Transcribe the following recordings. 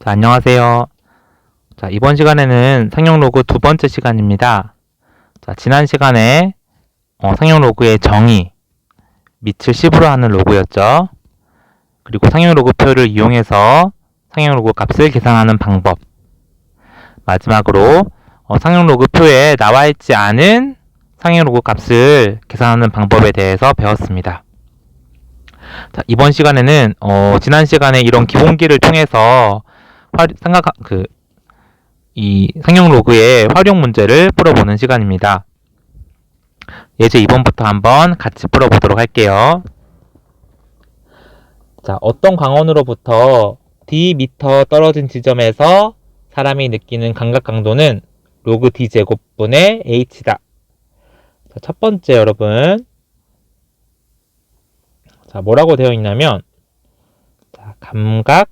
자, 안녕하세요. 자, 이번 시간에는 상용 로그 두 번째 시간입니다. 자, 지난 시간에 상용 로그의 정의, 밑을 10으로 하는 로그였죠. 그리고 상용 로그표를 이용해서 상용 로그 값을 계산하는 방법. 마지막으로 상용 로그표에 나와 있지 않은 상용 로그 값을 계산하는 방법에 대해서 배웠습니다. 자, 이번 시간에는 지난 시간에 이런 기본기를 통해서 이 상용 로그의 활용 문제를 풀어보는 시간입니다. 예제 2번부터 한번 같이 풀어보도록 할게요. 자, 어떤 광원으로부터 d미터 떨어진 지점에서 사람이 느끼는 감각 강도는 로그 d 제곱분의 h다. 자, 첫 번째 여러분, 자, 뭐라고 되어 있냐면, 자, 감각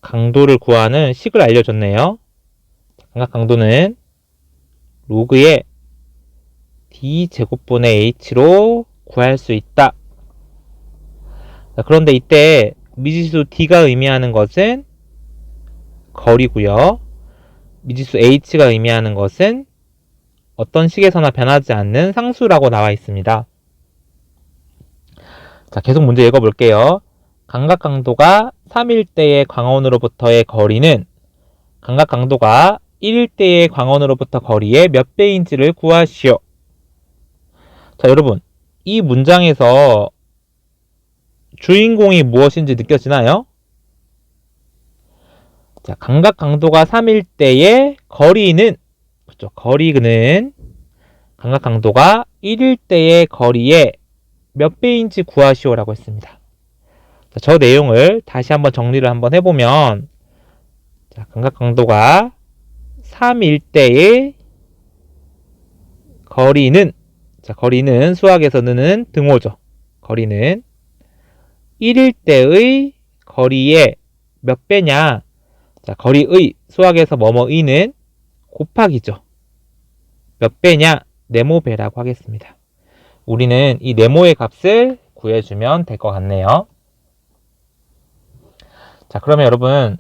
강도를 구하는 식을 알려줬네요. 감각 강도는 로그의 d 제곱분의 h로 구할 수 있다. 자, 그런데 이때 미지수 d가 의미하는 것은 거리고요. 미지수 h가 의미하는 것은 어떤 식에서나 변하지 않는 상수라고 나와 있습니다. 자, 계속 문제 읽어볼게요. 감각 강도가 3일 때의 광원으로부터의 거리는 감각 강도가 1일 때의 광원으로부터 거리의 몇 배인지를 구하시오. 자, 여러분, 이 문장에서 주인공이 무엇인지 느껴지나요? 자, 감각 강도가 3일 때의 거리는, 그렇죠? 거리는 감각 강도가 1일 때의 거리의 몇 배인지 구하시오라고 했습니다. 자, 저 내용을 다시 한번 정리를 한번 해보면, 자, 감각 강도가 3일 때의 거리는, 자, 거리는 수학에서는 등호죠. 거리는 1일 때의 거리의 몇 배냐? 자, 거리의 수학에서 뭐뭐의는 곱하기죠. 몇 배냐? 네모배라고 하겠습니다. 우리는 이 네모의 값을 구해주면 될 것 같네요. 자, 그러면 여러분,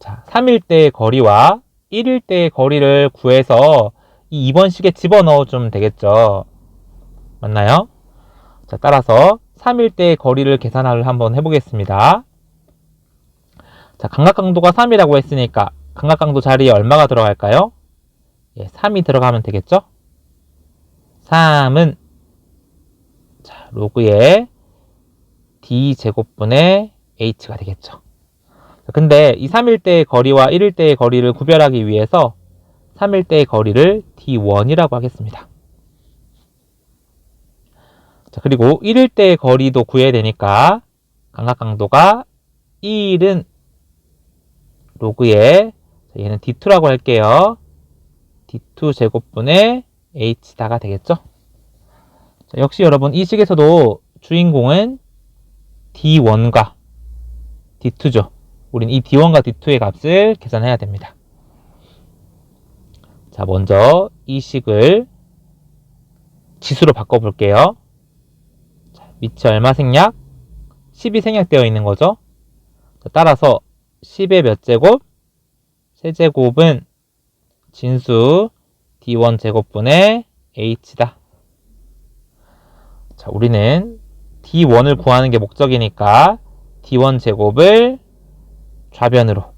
자, 3일 때의 거리와 1일 때의 거리를 구해서 이 2번 식에 집어넣어 주면 되겠죠. 맞나요? 자, 따라서 3일 때의 거리를 계산을 한번 해보겠습니다. 자, 감각 강도가 3이라고 했으니까 감각 강도 자리에 얼마가 들어갈까요? 예, 3이 들어가면 되겠죠? 3은 자, 로그의 d 제곱분의 h가 되겠죠. 근데 이 3일 때의 거리와 1일 때의 거리를 구별하기 위해서 3일 때의 거리를 d1이라고 하겠습니다. 자, 그리고 1일 때의 거리도 구해야 되니까 감각 강도가 1은 로그의, 얘는 d2라고 할게요. d2 제곱분의 h다가 되겠죠. 자, 역시 여러분 이 식에서도 주인공은 d1과 d2죠. 우린 이 d1과 d2의 값을 계산해야 됩니다. 자, 먼저 이 식을 지수로 바꿔볼게요. 자, 밑이 얼마 생략? 10이 생략되어 있는 거죠. 자, 따라서 10의 몇 제곱? 세제곱은 진수 d1 제곱분의 h다. 자, 우리는 d1을 구하는 게 목적이니까 d1 제곱을 좌변으로,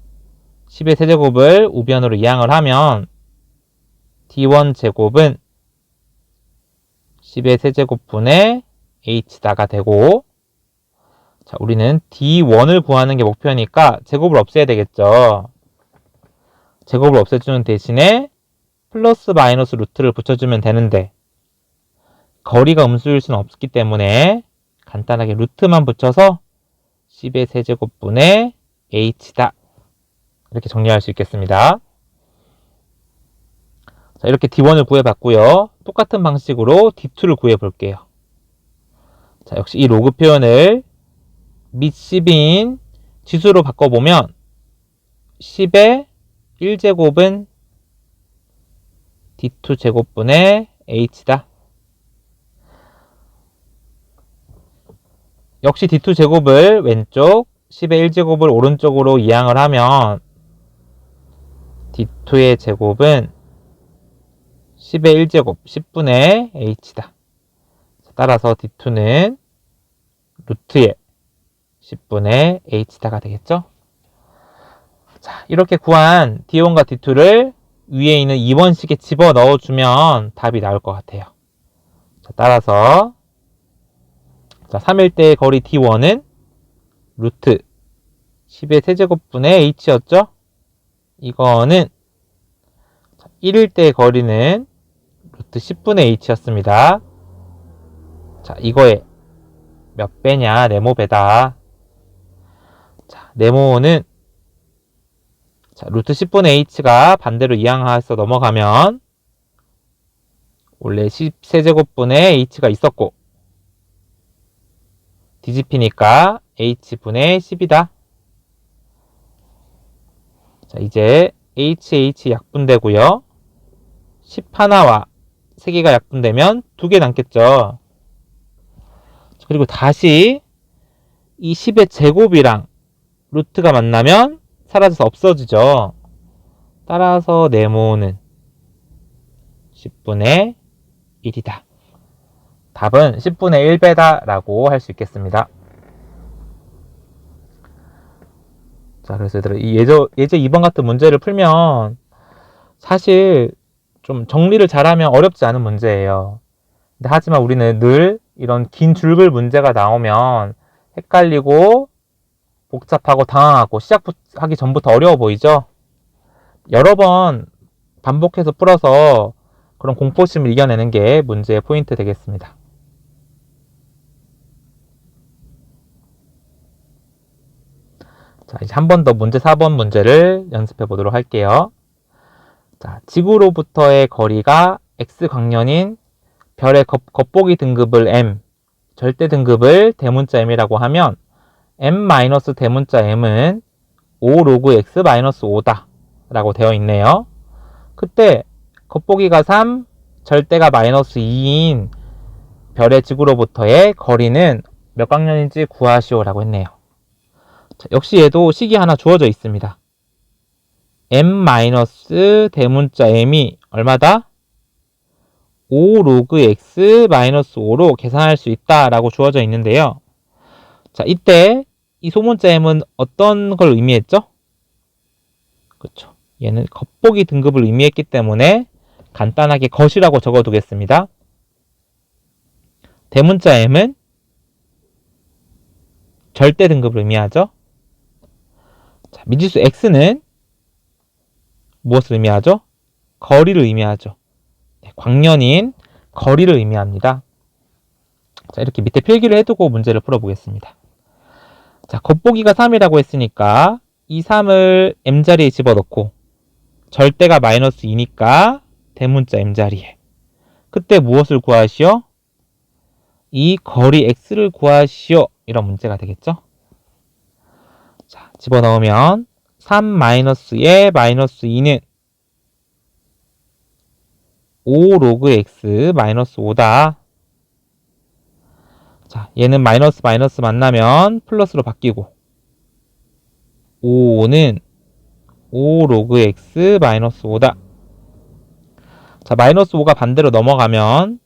10의 세제곱을 우변으로 이항을 하면 d1 제곱은 10의 세제곱분의 h다가 되고, 자, 우리는 d1을 구하는 게 목표니까 제곱을 없애야 되겠죠. 제곱을 없애주는 대신에 플러스 마이너스 루트를 붙여주면 되는데 거리가 음수일 수는 없기 때문에 간단하게 루트만 붙여서 10의 세제곱분의 h다. 이렇게 정리할 수 있겠습니다. 자, 이렇게 d1을 구해봤고요. 똑같은 방식으로 d2를 구해볼게요. 자, 역시 이 로그 표현을 밑 10인 지수로 바꿔보면 10의 1제곱은 d2 제곱분의 h다. 역시 d2 제곱을 왼쪽 10의 1제곱을 오른쪽으로 이항을 하면 D2의 제곱은 10의 1제곱 10분의 h다. 따라서 D2는 루트의 10분의 h다가 되겠죠? 자, 이렇게 구한 D1과 D2를 위에 있는 2번식에 집어넣어주면 답이 나올 것 같아요. 자, 따라서 자, 3일대의 거리 D1은 루트 10의 세제곱분의 h였죠? 이거는 1일대의 거리는 루트 10분의 h였습니다. 자, 이거의 몇 배냐? 네모배다. 자, 네모는 자, 루트 10분의 h가 반대로 이항해서 넘어가면 원래 10세제곱분의 h가 있었고 뒤집히니까 h분의 10이다. 자, 이제 h 약분되고요. 10 하나와 3개가 약분되면 2개 남겠죠. 그리고 다시 이 10의 제곱이랑 루트가 만나면 사라져서 없어지죠. 따라서 네모는 10분의 1이다. 답은 10분의 1배다 라고 할 수 있겠습니다. 자, 그래서 얘들아, 이 예제 2번 같은 문제를 풀면 사실 좀 정리를 잘하면 어렵지 않은 문제예요. 근데 하지만 우리는 늘 이런 긴 줄글 문제가 나오면 헷갈리고 복잡하고 당황하고 시작하기 전부터 어려워 보이죠? 여러 번 반복해서 풀어서 그런 공포심을 이겨내는 게 문제의 포인트 되겠습니다. 자, 이제 한 번 더 문제 4번 문제를 연습해 보도록 할게요. 자, 지구로부터의 거리가 x 광년인 별의 겉보기 등급을 m, 절대 등급을 대문자 m이라고 하면 m 대문자 m은 5 로그 x 5다 라고 되어 있네요. 그때 겉보기가 3, 절대가 -2인 별의 지구로부터의 거리는 몇 광년인지 구하시오 라고 했네요. 자, 역시 얘도 식이 하나 주어져 있습니다. m 대문자 m이 얼마다? 5 로그 x 5로 계산할 수 있다 라고 주어져 있는데요. 자, 이때 이 소문자 m은 어떤 걸 의미했죠? 그렇죠. 얘는 겉보기 등급을 의미했기 때문에 간단하게 것이라고 적어두겠습니다. 대문자 m은 절대 등급을 의미하죠. 자, 미지수 x는 무엇을 의미하죠? 거리를 의미하죠. 네, 광년인 거리를 의미합니다. 자, 이렇게 밑에 필기를 해두고 문제를 풀어보겠습니다. 자, 겉보기가 3이라고 했으니까 이 3을 m자리에 집어넣고 절대가 -2니까 대문자 m자리에 그때 무엇을 구하시오? 이 거리 x를 구하시오. 이런 문제가 되겠죠? 자, 집어넣으면 3-의 -2는 5 로그 x -5다. 자, 얘는 마이너스 만나면 플러스로 바뀌고 5는 5 로그 x -5다. 자, -5가 반대로 넘어가면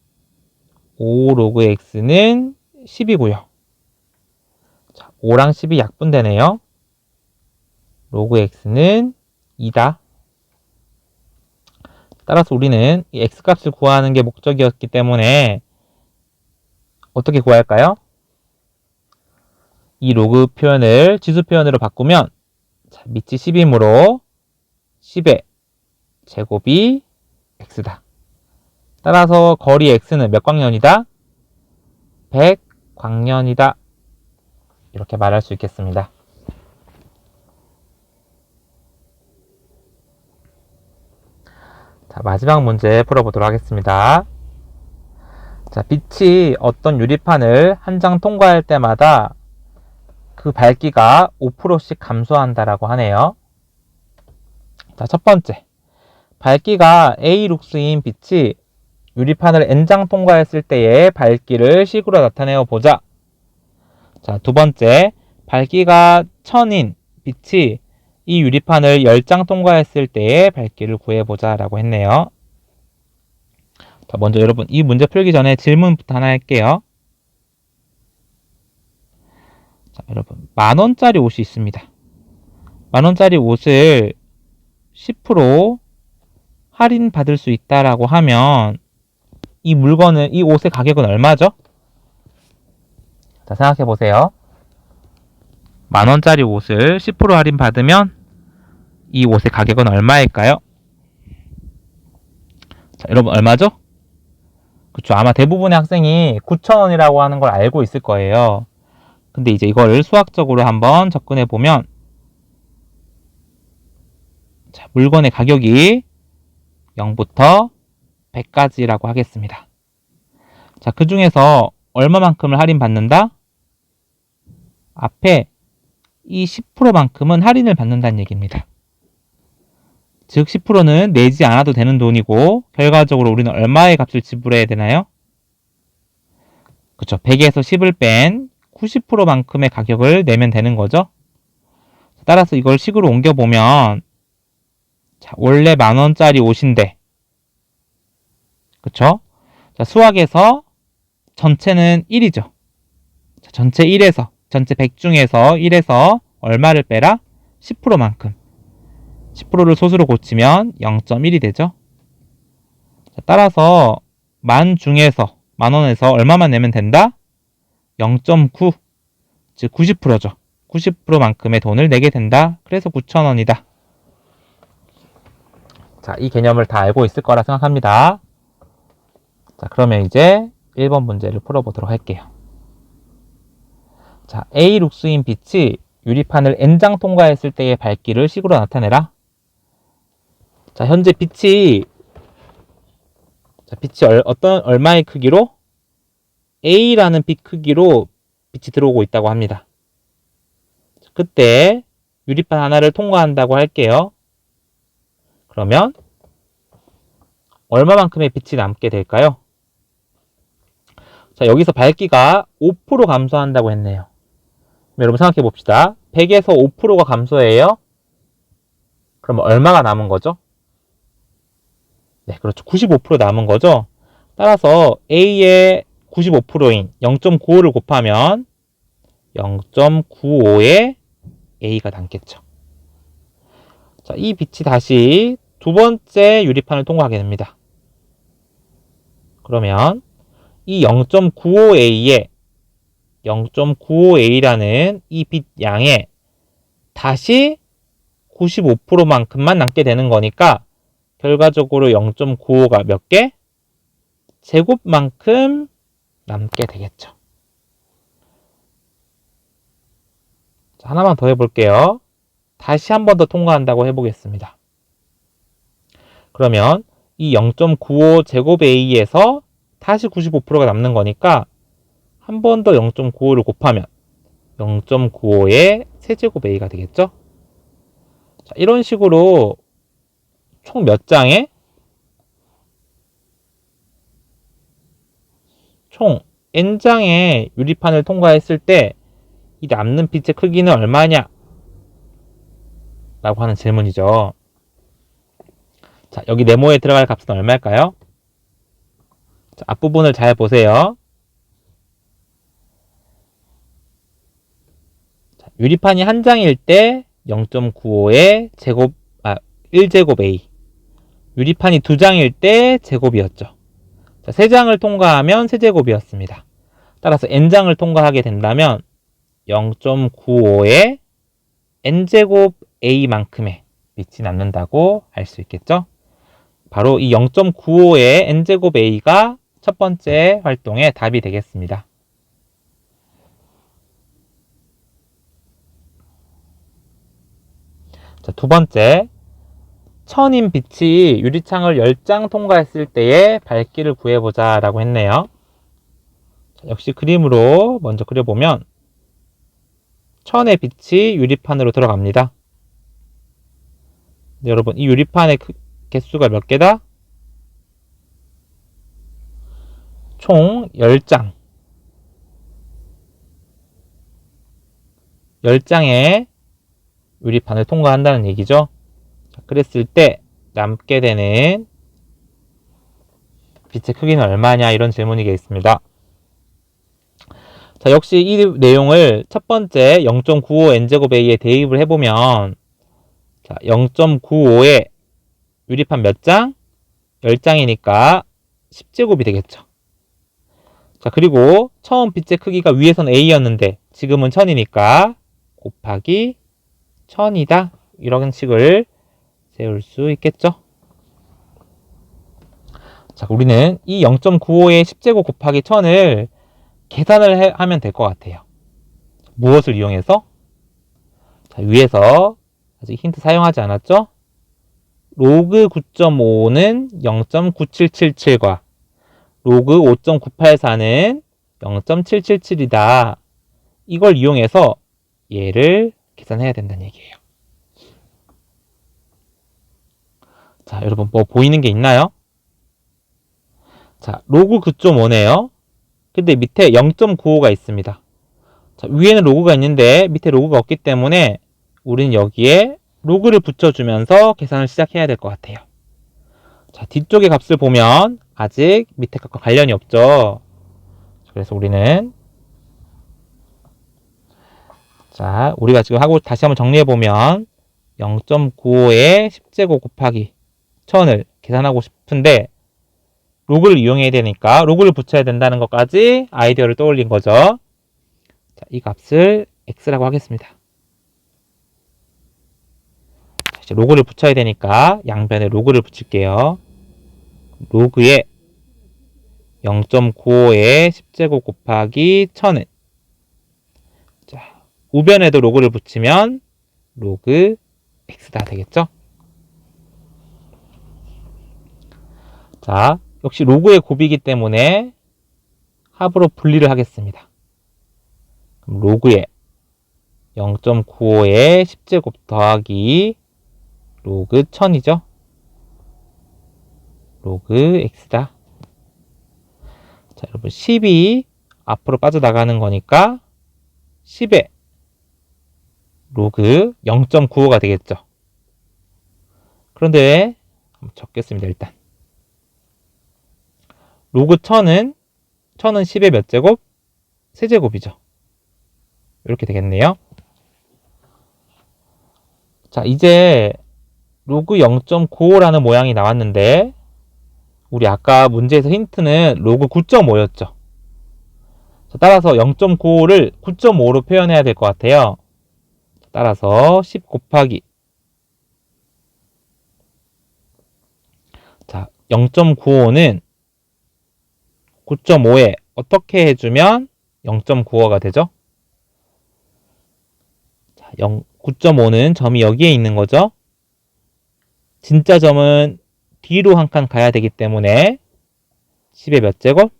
5 로그 x는 10이고요. 자, 5랑 10이 약분되네요. 로그 x는 2다. 따라서 우리는 이 x값을 구하는 게 목적이었기 때문에 어떻게 구할까요? 이 로그 표현을 지수 표현으로 바꾸면 자, 밑이 10이므로 10의 제곱이 x다. 따라서 거리 x는 몇 광년이다? 100광년이다. 이렇게 말할 수 있겠습니다. 자, 마지막 문제 풀어보도록 하겠습니다. 자, 빛이 어떤 유리판을 한 장 통과할 때마다 그 밝기가 5%씩 감소한다라고 하네요. 자, 첫 번째. 밝기가 A 룩스인 빛이 유리판을 N장 통과했을 때의 밝기를 식으로 나타내어 보자. 자, 두 번째. 밝기가 천인 빛이 이 유리판을 10장 통과했을 때의 밝기를 구해보자 라고 했네요. 자, 먼저 여러분 이 문제 풀기 전에 질문부터 하나 할게요. 자, 여러분 10,000원짜리 옷이 있습니다. 10,000원짜리 옷을 10% 할인 받을 수 있다라고 하면 이 물건은, 이 옷의 가격은 얼마죠? 자, 생각해 보세요. 10,000원짜리 옷을 10% 할인 받으면 이 옷의 가격은 얼마일까요? 자, 여러분 얼마죠? 그쵸, 아마 대부분의 학생이 9,000원이라고 하는 걸 알고 있을 거예요. 근데 이제 이걸 수학적으로 한번 접근해 보면, 자, 물건의 가격이 0부터 100까지라고 하겠습니다. 자, 그 중에서 얼마만큼을 할인받는다? 앞에 이 10%만큼은 할인을 받는다는 얘기입니다. 즉 10%는 내지 않아도 되는 돈이고, 결과적으로 우리는 얼마의 값을 지불해야 되나요? 그쵸, 100에서 10을 뺀 90%만큼의 가격을 내면 되는 거죠. 따라서 이걸 식으로 옮겨보면, 자, 원래 10,000원짜리 옷인데, 그쵸? 자, 수학에서 전체는 1이죠. 자, 전체 1에서, 전체 100 중에서 1에서 얼마를 빼라? 10%만큼. 10%를 소수로 고치면 0.1이 되죠. 자, 따라서 10,000 중에서, 10,000원에서 얼마만 내면 된다? 0.9, 즉 90%죠. 90%만큼의 돈을 내게 된다. 그래서 9,000원이다. 자, 이 개념을 다 알고 있을 거라 생각합니다. 자, 그러면 이제 1번 문제를 풀어보도록 할게요. 자, A 룩스인 빛이 유리판을 N장 통과했을 때의 밝기를 식으로 나타내라. 자, 현재 빛이 얼마의 크기로? A라는 빛 크기로 빛이 들어오고 있다고 합니다. 그때 유리판 하나를 통과한다고 할게요. 그러면 얼마만큼의 빛이 남게 될까요? 자, 여기서 밝기가 5% 감소한다고 했네요. 여러분 생각해 봅시다. 100에서 5%가 감소해요. 그럼 얼마가 남은 거죠? 네, 그렇죠. 95% 남은 거죠. 따라서 A의 95%인 0.95를 곱하면 0.95의 A가 남겠죠. 자, 이 빛이 다시 두 번째 유리판을 통과하게 됩니다. 그러면 이 0.95A에 0.95A라는 이 빛 양에 다시 95%만큼만 남게 되는 거니까 결과적으로 0.95가 몇 개? 제곱만큼 남게 되겠죠. 자, 하나만 더 해볼게요. 다시 한 번 더 통과한다고 해보겠습니다. 그러면 이 0.95 제곱 A에서 다시 95%가 남는 거니까 한 번 더 0.95를 곱하면 0.95의 세제곱 A가 되겠죠? 자, 이런 식으로 총 몇 장에? 총 N장의 유리판을 통과했을 때 이 남는 빛의 크기는 얼마냐? 라고 하는 질문이죠. 자, 여기 네모에 들어갈 값은 얼마일까요? 자, 앞부분을 잘 보세요. 자, 유리판이 한 장일 때 0.95의 1제곱 A. 유리판이 두 장일 때 제곱이었죠. 자, 세 장을 통과하면 세제곱이었습니다. 따라서 N장을 통과하게 된다면 0.95의 N제곱 A만큼의 빛이 남는다고 알 수 있겠죠? 바로 이 0.95의 N제곱 A가 첫 번째 활동의 답이 되겠습니다. 자, 두 번째, 천인 빛이 유리창을 10장 통과했을 때의 밝기를 구해보자 라고 했네요. 자, 역시 그림으로 먼저 그려보면 천의 빛이 유리판으로 들어갑니다. 네, 여러분 이 유리판의 개수가 몇 개다? 총 10장. 10장의 유리판을 통과한다는 얘기죠. 자, 그랬을 때 남게 되는 빛의 크기는 얼마냐 이런 질문이겠습니다. 자, 역시 이 내용을 첫 번째 0.95n제곱A에 대입을 해보면 자, 0.95에 유리판 몇 장? 10장이니까 10제곱이 되겠죠. 자, 그리고 처음 빛의 크기가 위에선 A였는데 지금은 1000이니까 곱하기 1000이다. 이런 식을 세울 수 있겠죠. 자, 우리는 이 0.95의 10제곱 곱하기 1000을 계산을 하면 될 것 같아요. 무엇을 이용해서? 자, 위에서 아직 힌트 사용하지 않았죠? 로그 9.5는 0.9777과 로그 5.984는 0.777이다. 이걸 이용해서 얘를 계산해야 된다는 얘기예요. 자, 여러분 뭐 보이는 게 있나요? 자, 로그 9.5네요. 근데 밑에 0.95가 있습니다. 자, 위에는 로그가 있는데 밑에 로그가 없기 때문에 우리는 여기에 로그를 붙여주면서 계산을 시작해야 될 것 같아요. 자, 뒤쪽의 값을 보면 아직 밑에 값과 관련이 없죠. 그래서 우리는 자, 우리가 지금 하고 다시 한번 정리해보면 0.95의 10제곱 곱하기 1000을 계산하고 싶은데 로그를 이용해야 되니까 로그를 붙여야 된다는 것까지 아이디어를 떠올린 거죠. 자, 이 값을 x라고 하겠습니다. 자, 이제 로그를 붙여야 되니까 양변에 로그를 붙일게요. 로그에 0.95의 10제곱 곱하기 1000은 자, 우변에도 로그를 붙이면 로그 x다 되겠죠? 자, 역시 로그의 곱이기 때문에 합으로 분리를 하겠습니다. 그럼 로그에 0.95의 10제곱 더하기 로그 1000이죠? 로그 x다. 자, 여러분 10이 앞으로 빠져나가는 거니까 10의 로그 0.95가 되겠죠. 그런데 한번 적겠습니다. 일단 로그 1000은 1000의 몇 제곱? 세제곱이죠. 이렇게 되겠네요. 자, 이제 로그 0.95라는 모양이 나왔는데 우리 아까 문제에서 힌트는 로그 9.5였죠. 따라서 0.95를 9.5로 표현해야 될 것 같아요. 따라서 10 곱하기 자, 0.95는 9.5에 어떻게 해주면 0.95가 되죠? 자, 9.5는 점이 여기에 있는 거죠. 진짜 점은 뒤로 한 칸 가야 되기 때문에 10의 몇 제곱?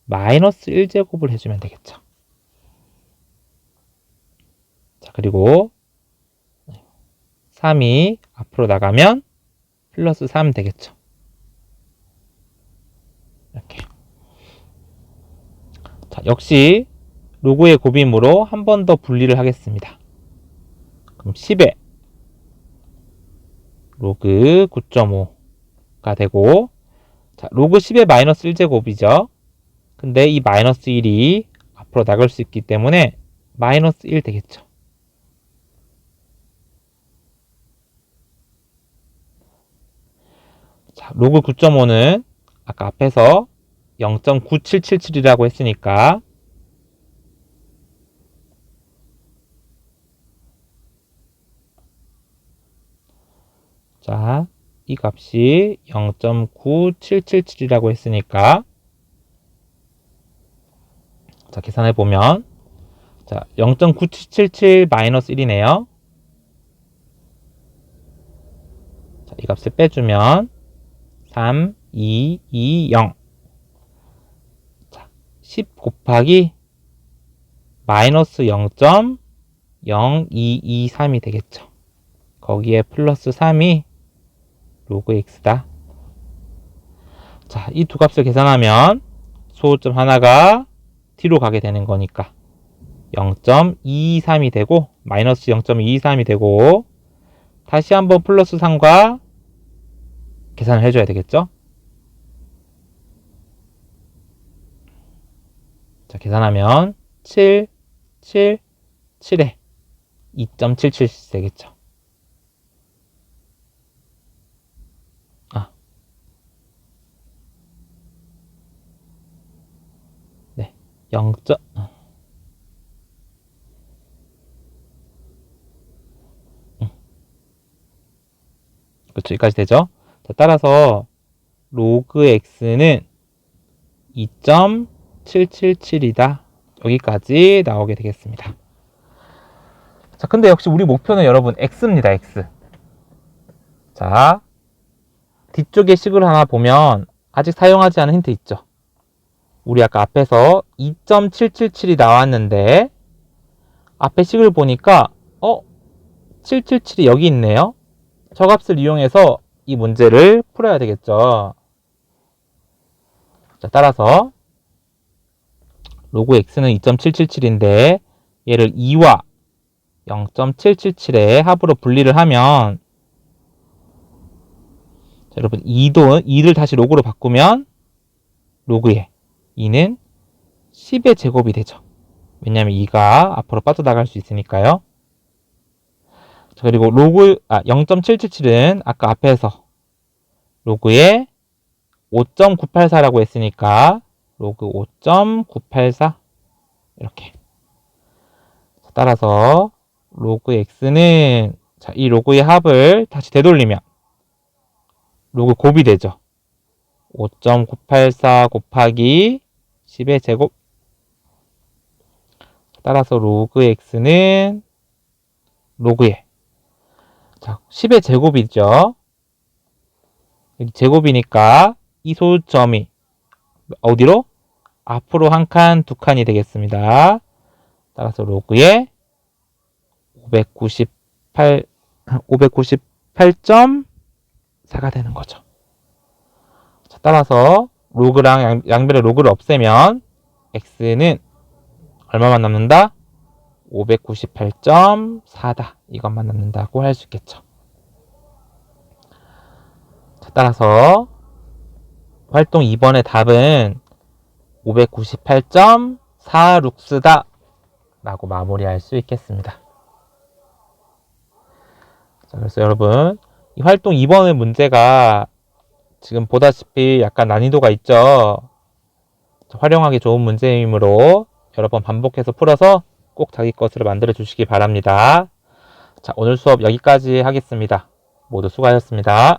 마이너스 1제곱을 해주면 되겠죠. 자, 그리고 3이 앞으로 나가면 플러스 3 되겠죠. 이렇게. 자, 역시 로그의 곱임으로 한 번 더 분리를 하겠습니다. 그럼 10의 로그 9.5가 되고 자, 로그 10의 마이너스 1제곱이죠. 근데 이 마이너스 1이 앞으로 나갈 수 있기 때문에 마이너스 1 되겠죠. 자, 로그 9.5는 아까 앞에서 0.9777이라고 했으니까 자, 이 값이 0.9777이라고 했으니까 자, 계산해 보면 자, 0.9777 마이너스 1이네요. 자, 이 값을 빼주면 3, 2, 2, 0. 자, 10 곱하기 마이너스 0.0223이 되겠죠. 거기에 플러스 3이 로그 x다. 자, 이 두 값을 계산하면 소수점 하나가 뒤로 가게 되는 거니까 0.223이 되고 마이너스 0.223이 되고 다시 한번 플러스 3과 계산을 해줘야 되겠죠? 자, 계산하면 7, 7, 7에 2.77 되겠죠. 네, 0. 그렇죠. 여기까지 되죠. 자, 따라서 로그 x는 2.777이다. 여기까지 나오게 되겠습니다. 자, 근데 역시 우리 목표는 여러분 x입니다. x. 자, 뒤쪽에 식을 하나 보면 아직 사용하지 않은 힌트 있죠. 우리 아까 앞에서 2.777이 나왔는데 앞에 식을 보니까 777이 여기 있네요. 저 값을 이용해서 이 문제를 풀어야 되겠죠. 자, 따라서 로그 x는 2.777인데 얘를 2와 0.777의 합으로 분리를 하면 자, 여러분 2를 다시 로그로 바꾸면 로그의 2는 10의 제곱이 되죠. 왜냐하면 2가 앞으로 빠져나갈 수 있으니까요. 자, 그리고 0.777은 아까 앞에서 로그의 5.984라고 했으니까 로그 5.984 이렇게. 자, 따라서 로그 x는 자, 이 로그의 합을 다시 되돌리면 로그 곱이 되죠. 5.984 곱하기 10의 제곱. 따라서 로그 x는 로그의 자, 10의 제곱이죠. 여기 제곱이니까 이 소점이 어디로? 앞으로 한 칸, 두 칸이 되겠습니다. 따라서 로그의 598.4가 되는 거죠. 자, 따라서 로그랑 양변의 로그를 없애면 x는 얼마만 남는다? 598.4다. 이것만 남는다고 할 수 있겠죠. 자, 따라서 활동 2번의 답은 598.4룩스다 라고 마무리할 수 있겠습니다. 자, 그래서 여러분 이 활동 2번의 문제가 지금 보다시피 약간 난이도가 있죠. 활용하기 좋은 문제이므로 여러 번 반복해서 풀어서 꼭 자기 것으로 만들어 주시기 바랍니다. 자, 오늘 수업 여기까지 하겠습니다. 모두 수고하셨습니다.